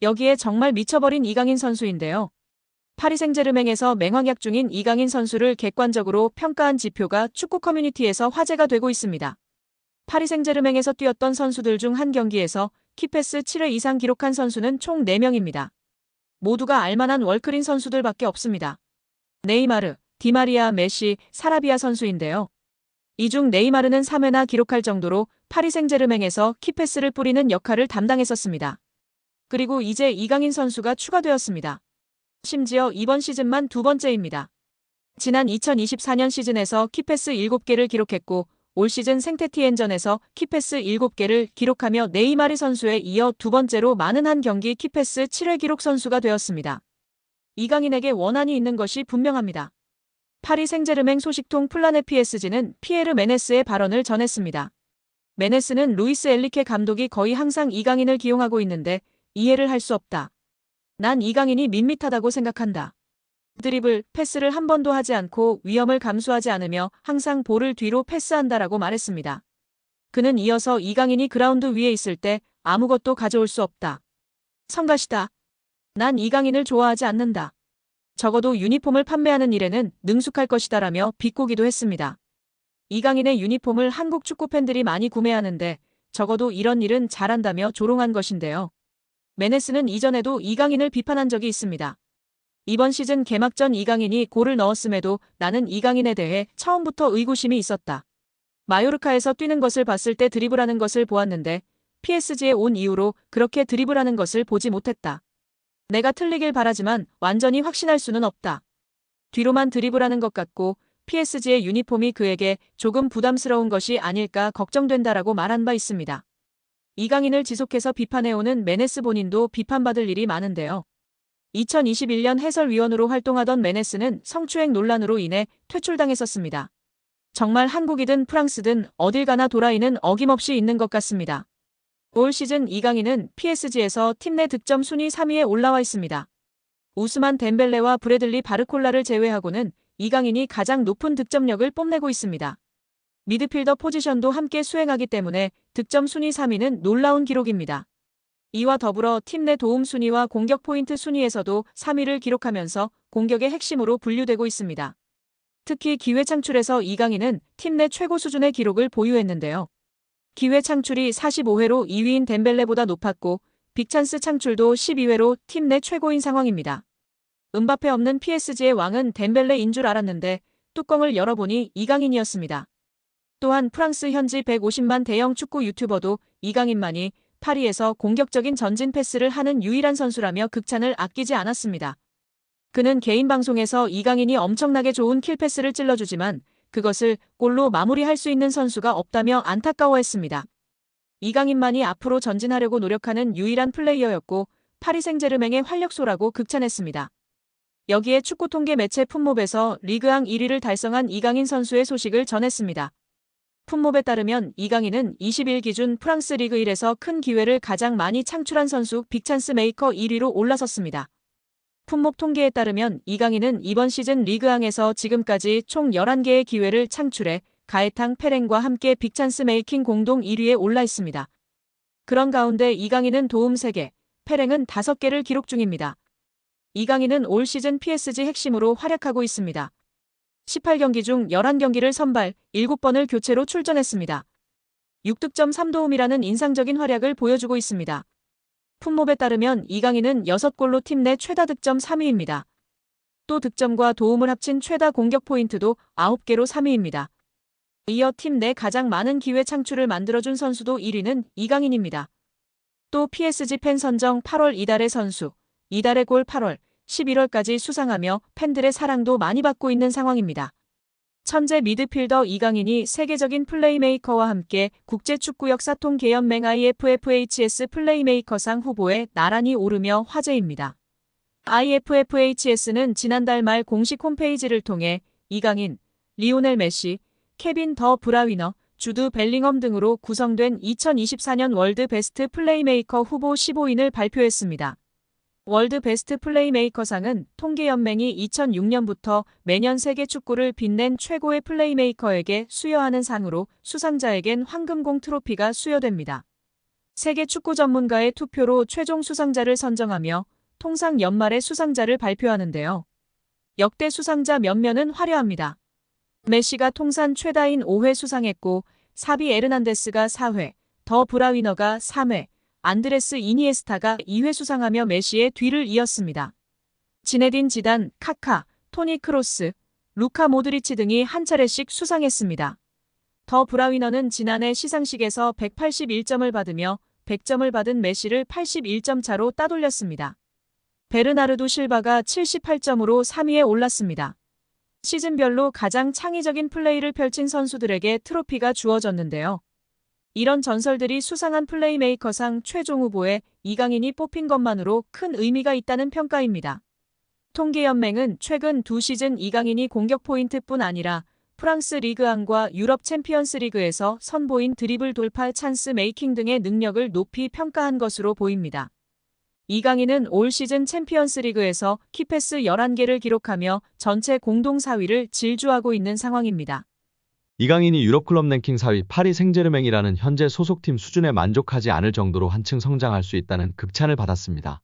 여기에 정말 미쳐버린 이강인 선수인데요. 파리 생제르맹에서 맹활약 중인 이강인 선수를 객관적으로 평가한 지표가 축구 커뮤니티에서 화제가 되고 있습니다. 파리 생제르맹에서 뛰었던 선수들 중 한 경기에서 키패스 7회 이상 기록한 선수는 총 4명입니다. 모두가 알만한 월클인 선수들밖에 없습니다. 네이마르, 디마리아, 메시, 사라비아 선수인데요. 이 중 네이마르는 3회나 기록할 정도로 파리 생제르맹에서 키패스를 뿌리는 역할을 담당했었습니다. 그리고 이제 이강인 선수가 추가되었습니다. 심지어 이번 시즌만 2번째입니다. 지난 2024년 시즌에서 키패스 7개를 기록했고 올 시즌 생테티엔전에서 키패스 7개를 기록하며 네이마르 선수에 이어 2번째로 많은 한 경기 키패스 7회 기록 선수가 되었습니다. 이강인에게 원한이 있는 것이 분명합니다. 파리 생제르맹 소식통 플라넷 PSG는 피에르 메네스의 발언을 전했습니다. 메네스는 루이스 엘리케 감독이 거의 항상 이강인을 기용하고 있는데 이해를 할 수 없다. 난 이강인이 밋밋하다고 생각한다. 드리블, 패스를 한 번도 하지 않고 위험을 감수하지 않으며 항상 볼을 뒤로 패스한다라고 말했습니다. 그는 이어서 이강인이 그라운드 위에 있을 때 아무것도 가져올 수 없다. 성가시다. 난 이강인을 좋아하지 않는다. 적어도 유니폼을 판매하는 일에는 능숙할 것이다라며 비꼬기도 했습니다. 이강인의 유니폼을 한국 축구 팬들이 많이 구매하는데 적어도 이런 일은 잘한다며 조롱한 것인데요. 메네스는 이전에도 이강인을 비판한 적이 있습니다. 이번 시즌 개막전 이강인이 골을 넣었음에도 나는 이강인에 대해 처음부터 의구심이 있었다. 마요르카에서 뛰는 것을 봤을 때 드리블하는 것을 보았는데 PSG에 온 이후로 그렇게 드리블하는 것을 보지 못했다. 내가 틀리길 바라지만 완전히 확신할 수는 없다. 뒤로만 드리블하는 것 같고 PSG의 유니폼이 그에게 조금 부담스러운 것이 아닐까 걱정된다라고 말한 바 있습니다. 이강인을 지속해서 비판해오는 메네스 본인도 비판받을 일이 많은데요. 2021년 해설위원으로 활동하던 메네스는 성추행 논란으로 인해 퇴출당했었습니다. 정말 한국이든 프랑스든 어딜 가나 도라이는 어김없이 있는 것 같습니다. 올 시즌 이강인은 PSG에서 팀 내 득점 순위 3위에 올라와 있습니다. 우스만 덴벨레와 브래들리 바르콜라를 제외하고는 이강인이 가장 높은 득점력을 뽐내고 있습니다. 미드필더 포지션도 함께 수행하기 때문에 득점 순위 3위는 놀라운 기록입니다. 이와 더불어 팀 내 도움 순위와 공격 포인트 순위에서도 3위를 기록하면서 공격의 핵심으로 분류되고 있습니다. 특히 기회 창출에서 이강인은 팀 내 최고 수준의 기록을 보유했는데요. 기회 창출이 45회로 2위인 덴벨레보다 높았고 빅찬스 창출도 12회로 팀 내 최고인 상황입니다. 음바페 없는 PSG의 왕은 덴벨레인 줄 알았는데 뚜껑을 열어보니 이강인이었습니다. 또한 프랑스 현지 150만 대형 축구 유튜버도 이강인만이 파리에서 공격적인 전진 패스를 하는 유일한 선수라며 극찬을 아끼지 않았습니다. 그는 개인 방송에서 이강인이 엄청나게 좋은 킬패스를 찔러주지만 그것을 골로 마무리할 수 있는 선수가 없다며 안타까워했습니다. 이강인만이 앞으로 전진하려고 노력하는 유일한 플레이어였고 파리 생제르맹의 활력소라고 극찬했습니다. 여기에 축구 통계 매체 풋몹에서 리그앙 1위를 달성한 이강인 선수의 소식을 전했습니다. 풋몹에 따르면 이강인은 20일 기준 프랑스 리그 1에서 큰 기회를 가장 많이 창출한 선수 빅찬스 메이커 1위로 올라섰습니다. 풋몹 통계에 따르면 이강인은 이번 시즌 리그앙에서 지금까지 총 11개의 기회를 창출해 가에탕 페랭과 함께 빅찬스 메이킹 공동 1위에 올라 있습니다. 그런 가운데 이강인은 도움 3개, 페랭은 5개를 기록 중입니다. 이강인은 올 시즌 PSG 핵심으로 활약하고 있습니다. 18경기 중 11경기를 선발, 7번을 교체로 출전했습니다. 6득점 3도움이라는 인상적인 활약을 보여주고 있습니다. 풋몹에 따르면 이강인은 6골로 팀 내 최다 득점 3위입니다. 또 득점과 도움을 합친 최다 공격 포인트도 9개로 3위입니다. 이어 팀 내 가장 많은 기회 창출을 만들어준 선수도 1위는 이강인입니다. 또 PSG 팬 선정 8월 이달의 선수, 이달의 골 8월, 11월까지 수상하며 팬들의 사랑도 많이 받고 있는 상황입니다. 천재 미드필더 이강인이 세계적인 플레이메이커와 함께 국제축구 역사통 계연맹 IFFHS 플레이메이커상 후보에 나란히 오르며 화제입니다. IFFHS는 지난달 말 공식 홈페이지를 통해 이강인, 리오넬 메시, 케빈 더 브라위너, 주드 벨링엄 등으로 구성된 2024년 월드 베스트 플레이메이커 후보 15인을 발표했습니다. 월드 베스트 플레이메이커상은 통계연맹이 2006년부터 매년 세계 축구를 빛낸 최고의 플레이메이커에게 수여하는 상으로 수상자에겐 황금공 트로피가 수여됩니다. 세계 축구 전문가의 투표로 최종 수상자를 선정하며 통상 연말에 수상자를 발표하는데요. 역대 수상자 면면은 화려합니다. 메시가 통산 최다인 5회 수상했고 사비 에르난데스가 4회, 더 브라위너가 3회, 안드레스 이니에스타가 2회 수상하며 메시의 뒤를 이었습니다. 지네딘 지단, 카카, 토니 크로스, 루카 모드리치 등이 한 차례씩 수상했습니다. 더 브라위너는 지난해 시상식에서 181점을 받으며 100점을 받은 메시를 81점 차로 따돌렸습니다. 베르나르도 실바가 78점으로 3위에 올랐습니다. 시즌별로 가장 창의적인 플레이를 펼친 선수들에게 트로피가 주어졌는데요. 이런 전설들이 수상한 플레이메이커상 최종 후보에 이강인이 뽑힌 것만으로 큰 의미가 있다는 평가입니다. 통계연맹은 최근 2시즌 이강인이 공격 포인트뿐 아니라 프랑스 리그1과 유럽 챔피언스 리그에서 선보인 드리블 돌파 찬스 메이킹 등의 능력을 높이 평가한 것으로 보입니다. 이강인은 올 시즌 챔피언스 리그에서 키패스 11개를 기록하며 전체 공동 4위를 질주하고 있는 상황입니다. 이강인이 유럽클럽 랭킹 4위 파리 생제르맹이라는 현재 소속팀 수준에 만족하지 않을 정도로 한층 성장할 수 있다는 극찬을 받았습니다.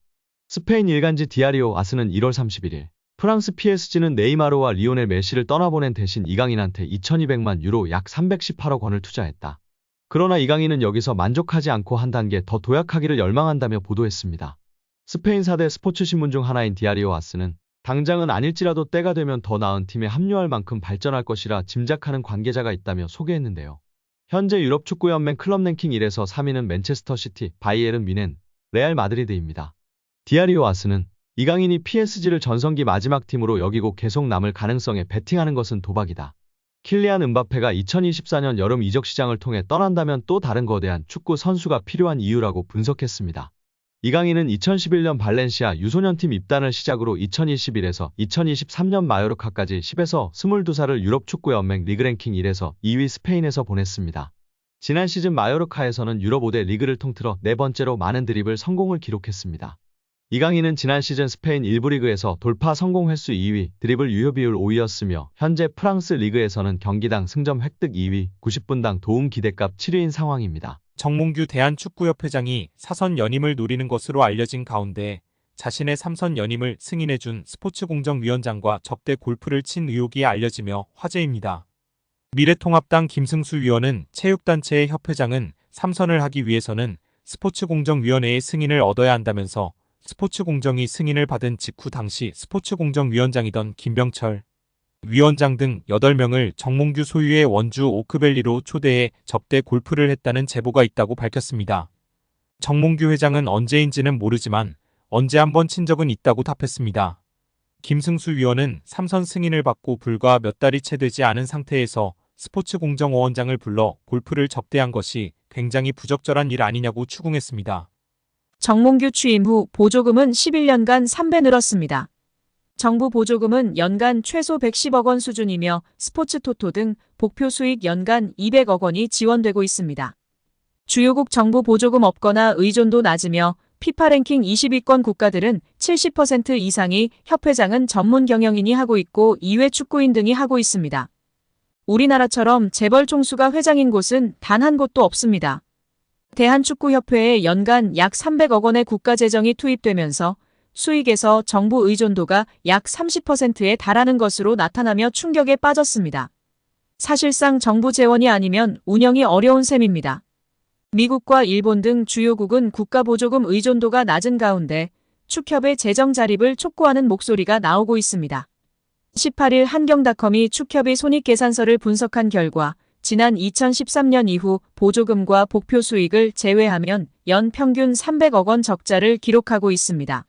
스페인 일간지 디아리오 아스는 1월 31일 프랑스 PSG는 네이마르와 리오넬 메시를 떠나보낸 대신 이강인한테 2200만 유로 약 318억 원을 투자했다. 그러나 이강인은 여기서 만족하지 않고 한 단계 더 도약하기를 열망한다며 보도했습니다. 스페인 4대 스포츠 신문 중 하나인 디아리오 아스는 당장은 아닐지라도 때가 되면 더 나은 팀에 합류할 만큼 발전할 것이라 짐작하는 관계자가 있다며 소개했는데요. 현재 유럽 축구연맹 클럽 랭킹 1에서 3위는 맨체스터 시티, 바이에른 뮌헨, 레알 마드리드입니다. 디아리오 아스는 이강인이 PSG를 전성기 마지막 팀으로 여기고 계속 남을 가능성에 베팅하는 것은 도박이다. 킬리안 음바페가 2024년 여름 이적 시장을 통해 떠난다면 또 다른 거대한 축구 선수가 필요한 이유라고 분석했습니다. 이강인은 2011년 발렌시아 유소년팀 입단을 시작으로 2021에서 2023년 마요르카까지 10에서 22살을 유럽 축구연맹 리그랭킹 1에서 2위 스페인에서 보냈습니다. 지난 시즌 마요르카에서는 유럽 5대 리그를 통틀어 네 번째로 많은 드리블 성공을 기록했습니다. 이강인은 지난 시즌 스페인 1부 리그에서 돌파 성공 횟수 2위, 드리블 유효 비율 5위였으며 현재 프랑스 리그에서는 경기당 승점 획득 2위, 90분당 도움 기대값 7위인 상황입니다. 정몽규 대한축구협회장이 사선 연임을 노리는 것으로 알려진 가운데 자신의 3선 연임을 승인해준 스포츠공정위원장과 접대 골프를 친 의혹이 알려지며 화제입니다. 미래통합당 김승수 위원은 체육단체의 협회장은 3선을 하기 위해서는 스포츠공정위원회의 승인을 얻어야 한다면서 스포츠공정이 승인을 받은 직후 당시 스포츠공정위원장이던 김병철 위원장 등 8명을 정몽규 소유의 원주 오크밸리로 초대해 접대 골프를 했다는 제보가 있다고 밝혔습니다. 정몽규 회장은 언제인지는 모르지만 언제 한번 친 적은 있다고 답했습니다. 김승수 위원은 3선 승인을 받고 불과 몇 달이 채 되지 않은 상태에서 스포츠공정위원장을 불러 골프를 접대한 것이 굉장히 부적절한 일 아니냐고 추궁했습니다. 정몽규 취임 후 보조금은 11년간 3배 늘었습니다. 정부 보조금은 연간 최소 110억 원 수준이며 스포츠토토 등 복표 수익 연간 200억 원이 지원되고 있습니다. 주요국 정부 보조금 없거나 의존도 낮으며 피파 랭킹 20위권 국가들은 70% 이상이 협회장은 전문 경영인이 하고 있고 이외 축구인 등이 하고 있습니다. 우리나라처럼 재벌 총수가 회장인 곳은 단 한 곳도 없습니다. 대한축구협회에 연간 약 300억 원의 국가재정이 투입되면서 수익에서 정부 의존도가 약 30%에 달하는 것으로 나타나며 충격에 빠졌습니다. 사실상 정부 재원이 아니면 운영이 어려운 셈입니다. 미국과 일본 등 주요국은 국가보조금 의존도가 낮은 가운데 축협의 재정 자립을 촉구하는 목소리가 나오고 있습니다. 18일 한경닷컴이 축협의 손익계산서를 분석한 결과 지난 2013년 이후 보조금과 복표 수익을 제외하면 연 평균 300억 원 적자를 기록하고 있습니다.